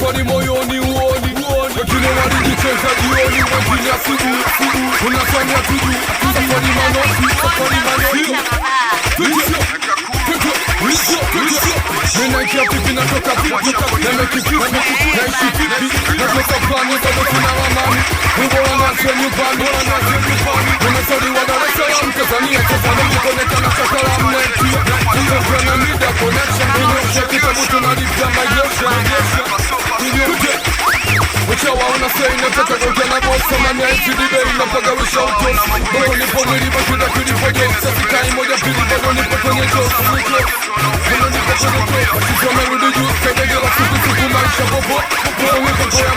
safari moyoni uoni wengine walijicheza jioni, wengine asubuhi unafanya tuju safari manoti ninaingia pipi natoka pipi namekipipi naishi pipi natoka plani bado kuna ramani ubora nache nyumbani nimesaliwa Dar es Salaam Tanzania Tanzania nikonekana Chakalam neti Tanzania media connection ninyoshe kitabu tunalipia majesha Uchawa unasei nataka kuja na bosa Mani haizidi bei napaga wisha utosi Bado nipo mwili bakida kilipo josi Sikai moja pili bado nipo kwenye josi Bado nipo kwenye josi Wasisome rudi juu Kebege la siku maisha bobo Bado nipo kwa ya